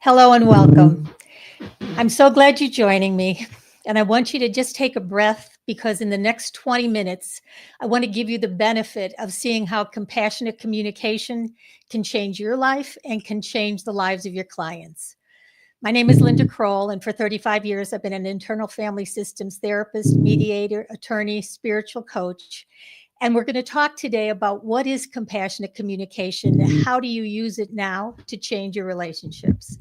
Hello and welcome. I'm so glad you're joining me. And I want you to just take a breath because in the next 20 minutes, I want to give you the benefit of seeing how compassionate communication can change your life and can change the lives of your clients. My name is Linda Kroll, and for 35 years, I've been an internal family systems therapist, mediator, attorney, spiritual coach. And we're going to talk today about what is compassionate communication and how do you use it now to change your relationships.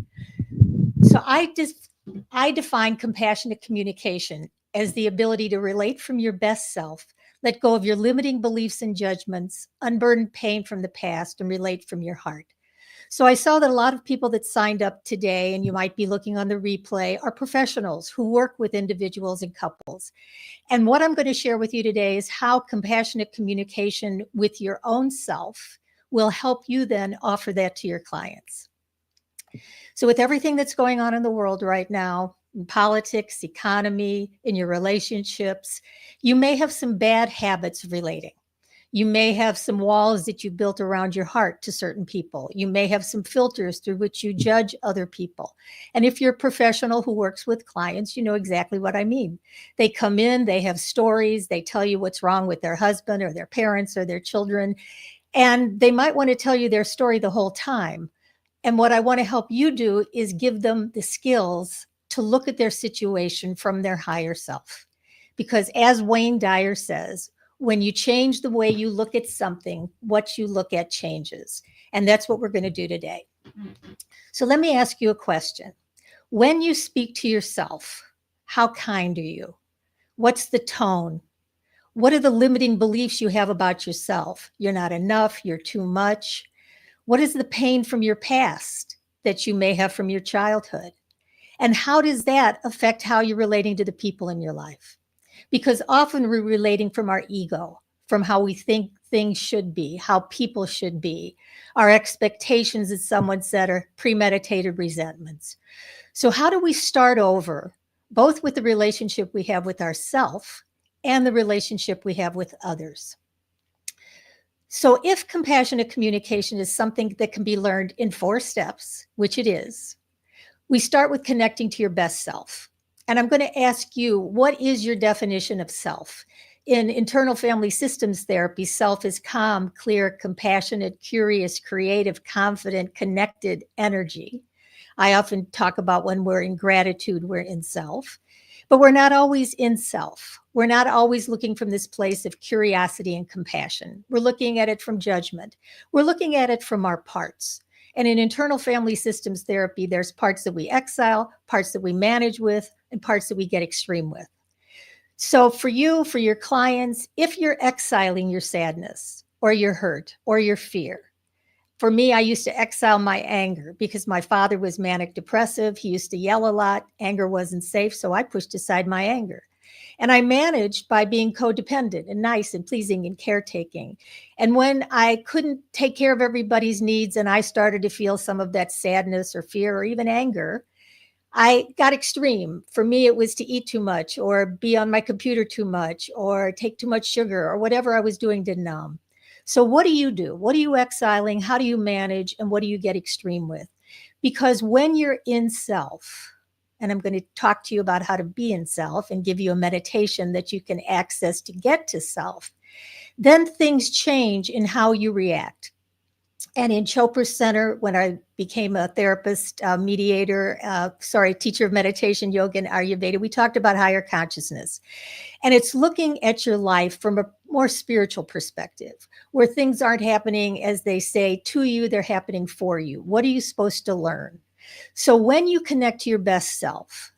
So I define compassionate communication as the ability to relate from your best self, let go of your limiting beliefs and judgments, unburden pain from the past, and relate from your heart. So I saw that a lot of people that signed up today, and you might be looking on the replay, are professionals who work with individuals and couples. And what I'm going to share with you today is how compassionate communication with your own self will help you then offer that to your clients. So with everything that's going on in the world right now, in politics, economy, in your relationships, you may have some bad habits of relating. You may have some walls that you built around your heart to certain people. You may have some filters through which you judge other people. And if you're a professional who works with clients, you know exactly what I mean. They come in, they have stories, they tell you what's wrong with their husband or their parents or their children, and they might want to tell you their story the whole time. And what I want to help you do is give them the skills to look at their situation from their higher self. Because as Wayne Dyer says, when you change the way you look at something, what you look at changes. And that's what we're going to do today. So let me ask you a question. When you speak to yourself, how kind are you? What's the tone? What are the limiting beliefs you have about yourself? You're not enough, you're too much. What is the pain from your past that you may have from your childhood? And how does that affect how you're relating to the people in your life? Because often we're relating from our ego, from how we think things should be, how people should be, our expectations, as someone said, are premeditated resentments. So how do we start over, both with the relationship we have with ourselves and the relationship we have with others? So if compassionate communication is something that can be learned in 4 steps, which it is, we start with connecting to your best self. And I'm going to ask you, what is your definition of self? In internal family systems therapy, self is calm, clear, compassionate, curious, creative, confident, connected energy. I often talk about when we're in gratitude, we're in self. But we're not always in self. We're not always looking from this place of curiosity and compassion. We're looking at it from judgment. We're looking at it from our parts. And in internal family systems therapy, there's parts that we exile, parts that we manage with, and parts that we get extreme with. So for you, for your clients, if you're exiling your sadness or your hurt or your fear, for me, I used to exile my anger because my father was manic depressive. He used to yell a lot. Anger wasn't safe, so I pushed aside my anger. And I managed by being codependent and nice and pleasing and caretaking. And when I couldn't take care of everybody's needs and I started to feel some of that sadness or fear or even anger, I got extreme. For me, it was to eat too much or be on my computer too much or take too much sugar or whatever I was doing to numb. So what do you do? What are you exiling? How do you manage? And what do you get extreme with? Because when you're in self, and I'm going to talk to you about how to be in self and give you a meditation that you can access to get to self, then things change in how you react. And in Chopra Center, when I became a therapist, mediator, teacher of meditation, yoga, and Ayurveda, we talked about higher consciousness. And it's looking at your life from a more spiritual perspective, where things aren't happening, as they say, to you, they're happening for you. What are you supposed to learn? So when you connect to your best self,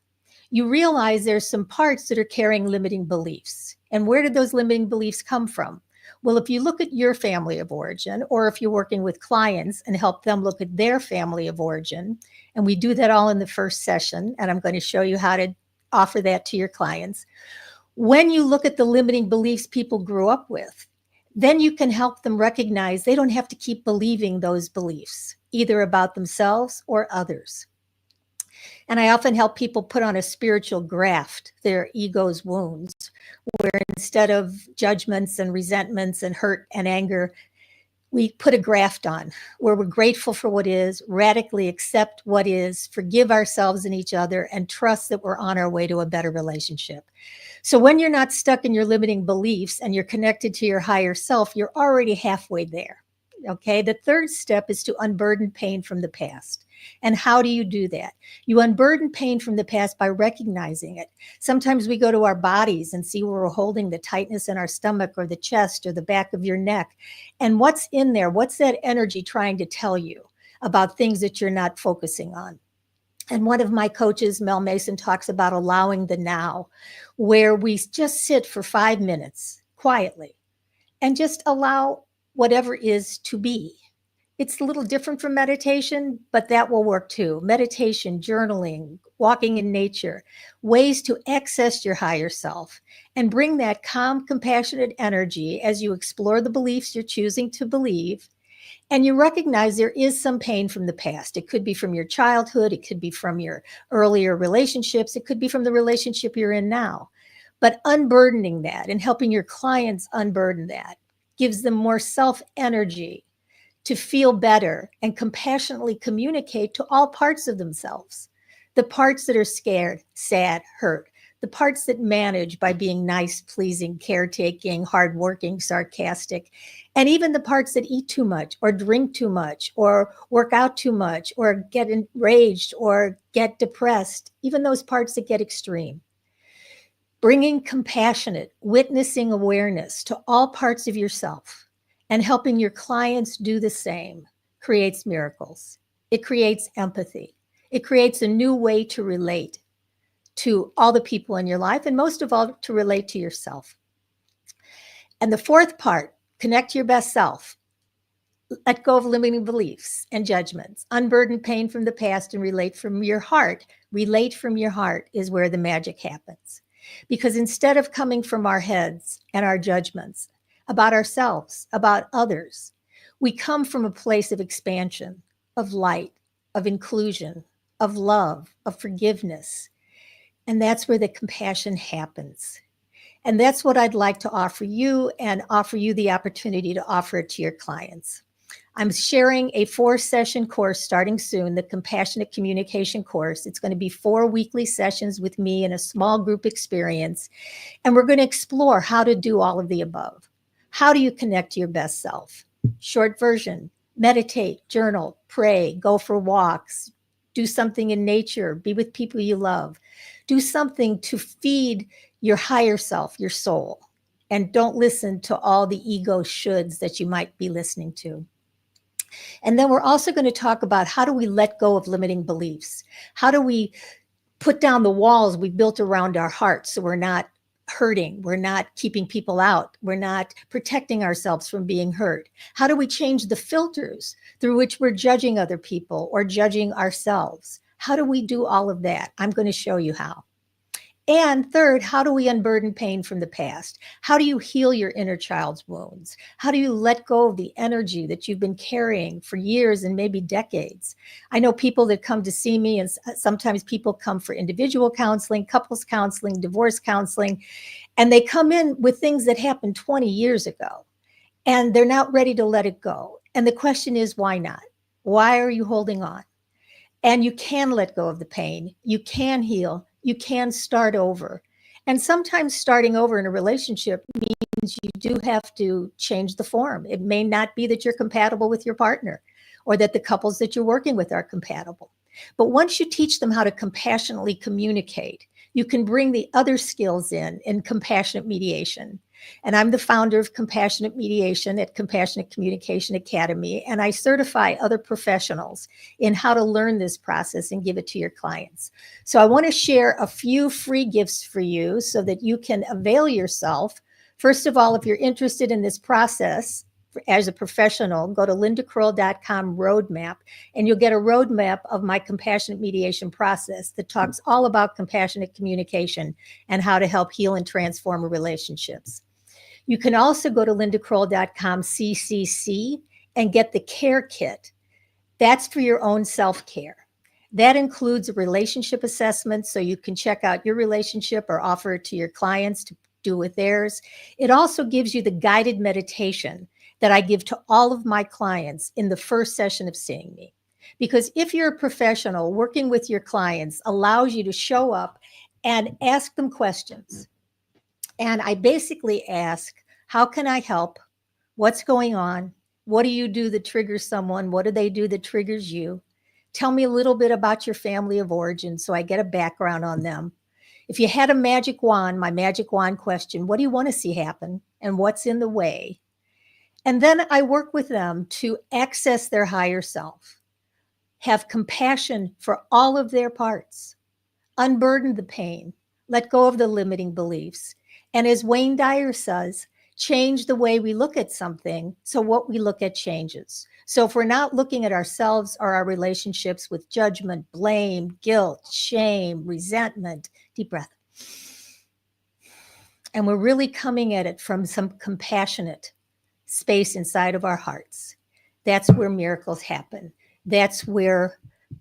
you realize there's some parts that are carrying limiting beliefs. And where did those limiting beliefs come from? Well, if you look at your family of origin, or if you're working with clients and help them look at their family of origin, and we do that all in the first session, and I'm going to show you how to offer that to your clients. When you look at the limiting beliefs people grew up with, then you can help them recognize they don't have to keep believing those beliefs, either about themselves or others. And I often help people put on a spiritual graft, their ego's wounds, where instead of judgments and resentments and hurt and anger, We put a graft on where we're grateful for what is, radically accept what is, forgive ourselves and each other, and trust that we're on our way to a better relationship. So when you're not stuck in your limiting beliefs and you're connected to your higher self, you're already halfway there. Okay. The third step is to unburden pain from the past. And how do you do that? You unburden pain from the past by recognizing it. Sometimes we go to our bodies and see where we're holding the tightness in our stomach or the chest or the back of your neck. And what's in there? What's that energy trying to tell you about things that you're not focusing on? And one of my coaches, Mel Mason, talks about allowing the now, where we just sit for 5 minutes quietly and just allow whatever is to be. It's a little different from meditation, but that will work too. Meditation, journaling, walking in nature, ways to access your higher self and bring that calm, compassionate energy as you explore the beliefs you're choosing to believe. And you recognize there is some pain from the past. It could be from your childhood. It could be from your earlier relationships. It could be from the relationship you're in now. But unburdening that and helping your clients unburden that gives them more self-energy to feel better and compassionately communicate to all parts of themselves. The parts that are scared, sad, hurt. The parts that manage by being nice, pleasing, caretaking, hardworking, sarcastic, and even the parts that eat too much or drink too much or work out too much or get enraged or get depressed, even those parts that get extreme. Bringing compassionate, witnessing awareness to all parts of yourself and helping your clients do the same creates miracles. It creates empathy. It creates a new way to relate to all the people in your life, and most of all, to relate to yourself. And the fourth part, connect to your best self. Let go of limiting beliefs and judgments. Unburden pain from the past and relate from your heart. Relate from your heart is where the magic happens. Because instead of coming from our heads and our judgments about ourselves, about others, we come from a place of expansion, of light, of inclusion, of love, of forgiveness. And that's where the compassion happens. And that's what I'd like to offer you and offer you the opportunity to offer it to your clients. I'm sharing a 4-session course starting soon, the Compassionate Communication course. It's going to be 4 weekly sessions with me in a small group experience. And we're going to explore how to do all of the above. How do you connect to your best self? Short version, meditate, journal, pray, go for walks, do something in nature, be with people you love. Do something to feed your higher self, your soul, and don't listen to all the ego shoulds that you might be listening to. And then we're also going to talk about how do we let go of limiting beliefs? How do we put down the walls we built around our hearts so we're not hurting, we're not keeping people out, we're not protecting ourselves from being hurt? How do we change the filters through which we're judging other people or judging ourselves? How do we do all of that? I'm going to show you how. And third, how do we unburden pain from the past? How do you heal your inner child's wounds? How do you let go of the energy that you've been carrying for years and maybe decades? I know people that come to see me, and sometimes people come for individual counseling, couples counseling, divorce counseling, and they come in with things that happened 20 years ago, and they're not ready to let it go. And the question is, why not? Why are you holding on? And you can let go of the pain. You can heal. You can start over. And sometimes starting over in a relationship means you do have to change the form. It may not be that you're compatible with your partner or that the couples that you're working with are compatible. But once you teach them how to compassionately communicate, you can bring the other skills in compassionate mediation. And I'm the founder of Compassionate Mediation at Compassionate Communication Academy, and I certify other professionals in how to learn this process and give it to your clients. So I want to share a few free gifts for you so that you can avail yourself. First of all, if you're interested in this process as a professional, go to lindakroll.com roadmap, and you'll get a roadmap of my compassionate mediation process that talks all about compassionate communication and how to help heal and transform relationships. You can also go to lindakroll.com CCC and get the care kit. That's for your own self-care. That includes a relationship assessment, so you can check out your relationship or offer it to your clients to do with theirs. It also gives you the guided meditation that I give to all of my clients in the first session of seeing me. Because if you're a professional, working with your clients allows you to show up and ask them questions. And I basically ask, how can I help? What's going on? What do you do that triggers someone? What do they do that triggers you? Tell me a little bit about your family of origin so I get a background on them. If you had a magic wand, my magic wand question, what do you want to see happen and what's in the way? And then I work with them to access their higher self, have compassion for all of their parts, unburden the pain, let go of the limiting beliefs. And as Wayne Dyer says, change the way we look at something so what we look at changes. So if we're not looking at ourselves or our relationships with judgment, blame, guilt, shame, resentment, deep breath, and we're really coming at it from some compassionate space inside of our hearts, that's where miracles happen. That's where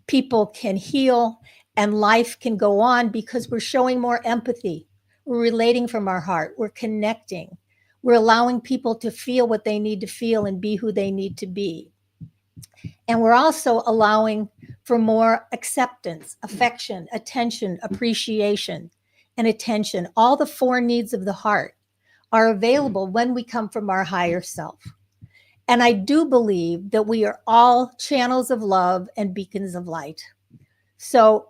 people can heal and life can go on because we're showing more empathy. We're relating from our heart. We're connecting. We're allowing people to feel what they need to feel and be who they need to be. And we're also allowing for more acceptance, affection, attention, appreciation, and attention. All the 4 needs of the heart are available when we come from our higher self. And I do believe that we are all channels of love and beacons of light. So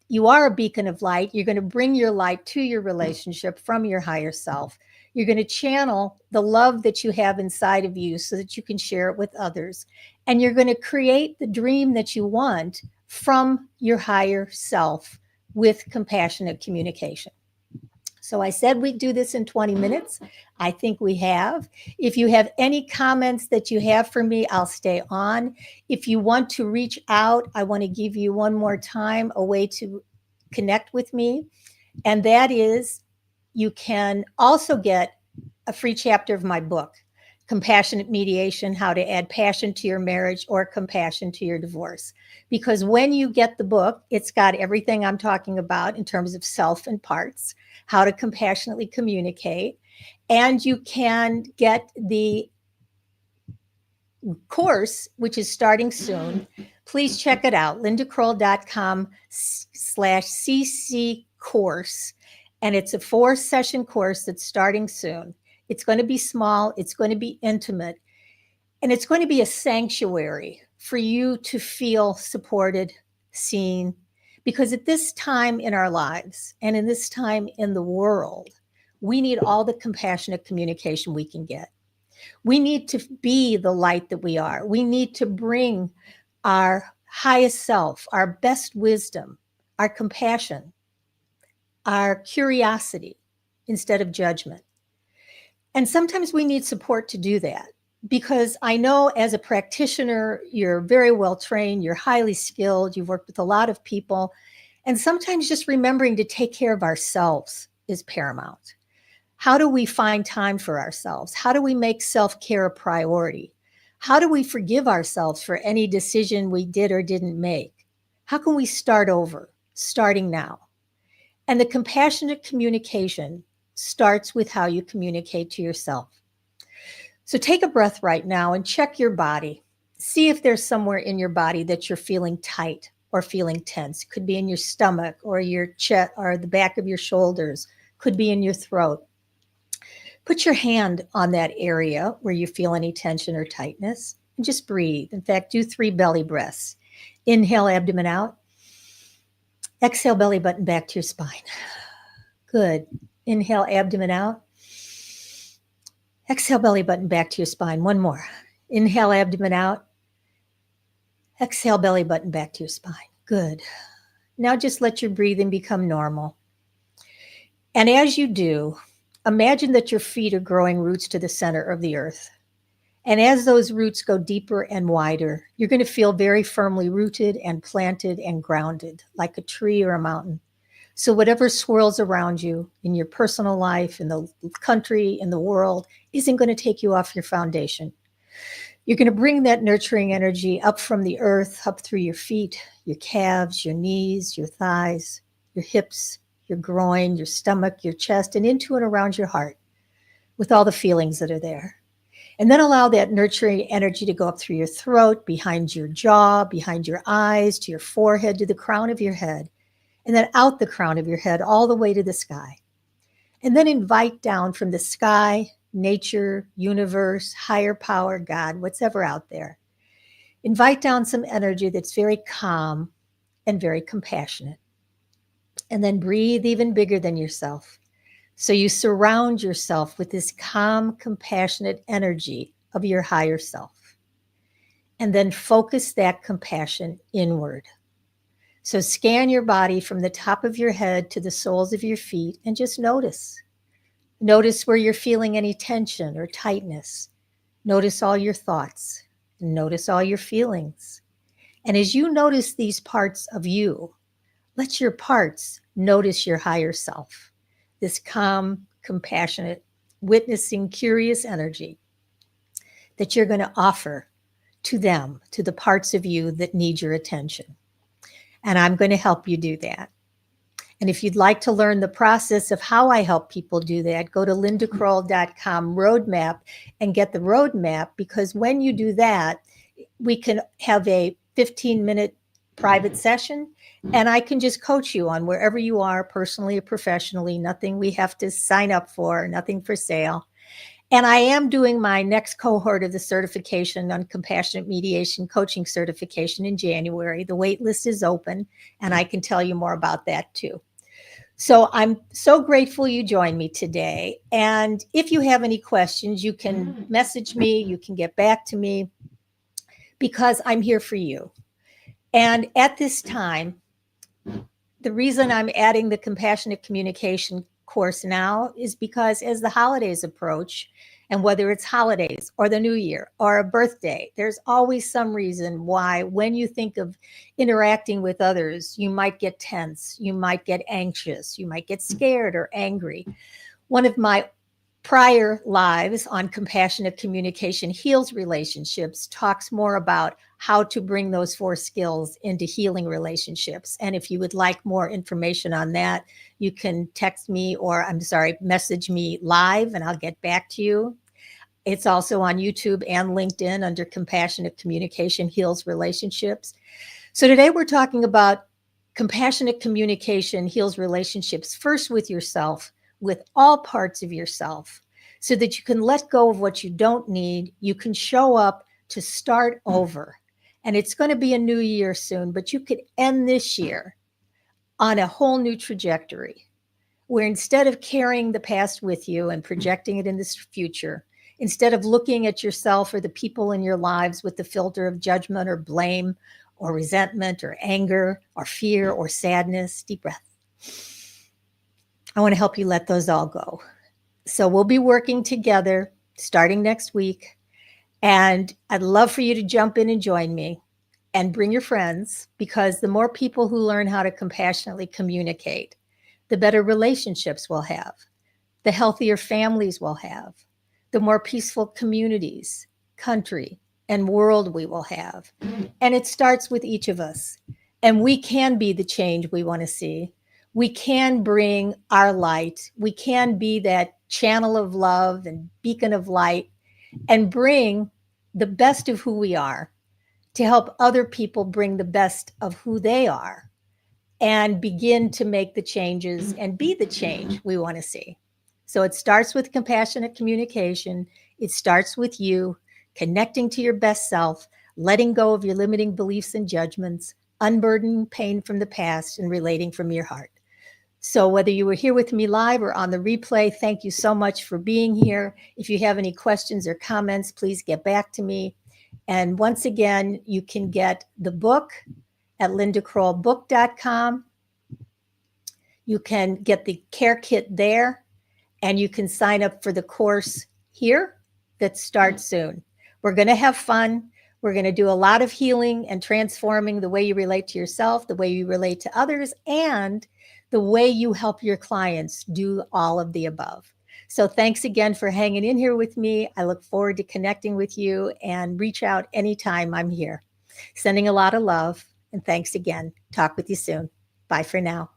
you are a beacon of light. You're going to bring your light to your relationship from your higher self. You're going to channel the love that you have inside of you so that you can share it with others. And you're going to create the dream that you want from your higher self with compassionate communication. So I said we'd do this in 20 minutes. I think we have. If you have any comments that you have for me, I'll stay on. If you want to reach out, I want to give you one more time a way to connect with me. And that is, you can also get a free chapter of my book, Compassionate Mediation, How to Add Passion to Your Marriage or Compassion to Your Divorce. Because when you get the book, it's got everything I'm talking about in terms of self and parts, how to compassionately communicate. And you can get the course, which is starting soon. Please check it out, lindakroll.com/cc course. And it's a 4-session course that's starting soon. It's going to be small. It's going to be intimate. And it's going to be a sanctuary for you to feel supported, seen. Because at this time in our lives and in this time in the world, we need all the compassionate communication we can get. We need to be the light that we are. We need to bring our highest self, our best wisdom, our compassion, our curiosity instead of judgment. And sometimes we need support to do that, because I know as a practitioner, you're very well trained, you're highly skilled, you've worked with a lot of people, and sometimes just remembering to take care of ourselves is paramount. How do we find time for ourselves? How do we make self-care a priority? How do we forgive ourselves for any decision we did or didn't make? How can we start over, starting now? And the compassionate communication starts with how you communicate to yourself. So take a breath right now and check your body. See if there's somewhere in your body that you're feeling tight or feeling tense. Could be in your stomach or your chest or the back of your shoulders. Could be in your throat. Put your hand on that area where you feel any tension or tightness and just breathe. In fact, do 3 belly breaths. Inhale, abdomen out. Exhale, belly button back to your spine. Good. Inhale, abdomen out. Exhale, belly button back to your spine. One more. Inhale, abdomen out. Exhale, belly button back to your spine. Good. Now just let your breathing become normal. And as you do, imagine that your feet are growing roots to the center of the earth. And as those roots go deeper and wider, you're going to feel very firmly rooted and planted and grounded, like a tree or a mountain. So whatever swirls around you in your personal life, in the country, in the world, isn't going to take you off your foundation. You're going to bring that nurturing energy up from the earth, up through your feet, your calves, your knees, your thighs, your hips, your groin, your stomach, your chest, and into and around your heart with all the feelings that are there. And then allow that nurturing energy to go up through your throat, behind your jaw, behind your eyes, to your forehead, to the crown of your head, and then out the crown of your head all the way to the sky. And then invite down from the sky, nature, universe, higher power, God, whatever out there. Invite down some energy that's very calm and very compassionate. And then breathe even bigger than yourself. So you surround yourself with this calm, compassionate energy of your higher self. And then focus that compassion inward. So scan your body from the top of your head to the soles of your feet and just notice. Notice where you're feeling any tension or tightness. Notice all your thoughts. Notice all your feelings. And as you notice these parts of you, let your parts notice your higher self, this calm, compassionate, witnessing, curious energy that you're going to offer to them, to the parts of you that need your attention. And I'm going to help you do that. And if you'd like to learn the process of how I help people do that, go to lindakroll.com roadmap and get the roadmap, because when you do that, we can have a 15-minute private session, and I can just coach you on wherever you are, personally or professionally. Nothing we have to sign up for, nothing for sale. And I am doing my next cohort of the certification on compassionate mediation coaching certification in January. The wait list is open, and I can tell you more about that too. So I'm so grateful you joined me today. And if you have any questions, you can message me, you can get back to me, because I'm here for you. And at this time, the reason I'm adding the compassionate communication course now is because as the holidays approach, and whether it's holidays or the new year or a birthday, there's always some reason why when you think of interacting with others, you might get tense, you might get anxious, you might get scared or angry. One of my prior lives on compassionate communication heals relationships talks more about how to bring those 4 skills into healing relationships. And if you would like more information on that, you can message me live and I'll get back to you. It's also on YouTube and LinkedIn under Compassionate Communication Heals Relationships. So today we're talking about compassionate communication heals relationships, first with yourself, with all parts of yourself, so that you can let go of what you don't need. You can show up to start over. And it's going to be a new year soon, but you could end this year on a whole new trajectory, where instead of carrying the past with you and projecting it in this future, instead of looking at yourself or the people in your lives with the filter of judgment or blame or resentment or anger or fear or sadness, deep breath. I want to help you let those all go. So we'll be working together starting next week. And I'd love for you to jump in and join me and bring your friends, because the more people who learn how to compassionately communicate, the better relationships we'll have, the healthier families we'll have, the more peaceful communities, country, and world we will have. And it starts with each of us. And we can be the change we want to see. We can bring our light. We can be that channel of love and beacon of light and bring the best of who we are to help other people bring the best of who they are and begin to make the changes and be the change we want to see. So it starts with compassionate communication. It starts with you connecting to your best self, letting go of your limiting beliefs and judgments, unburdening pain from the past, and relating from your heart. So whether you were here with me live or on the replay, thank you so much for being here. If you have any questions or comments, please get back to me. And once again, you can get the book at lindakrollbook.com. You can get the care kit there, and you can sign up for the course here that starts soon. We're going to have fun. We're going to do a lot of healing and transforming the way you relate to yourself, the way you relate to others, and the way you help your clients do all of the above. So thanks again for hanging in here with me. I look forward to connecting with you, and reach out anytime. I'm here. Sending a lot of love, and thanks again. Talk with you soon. Bye for now.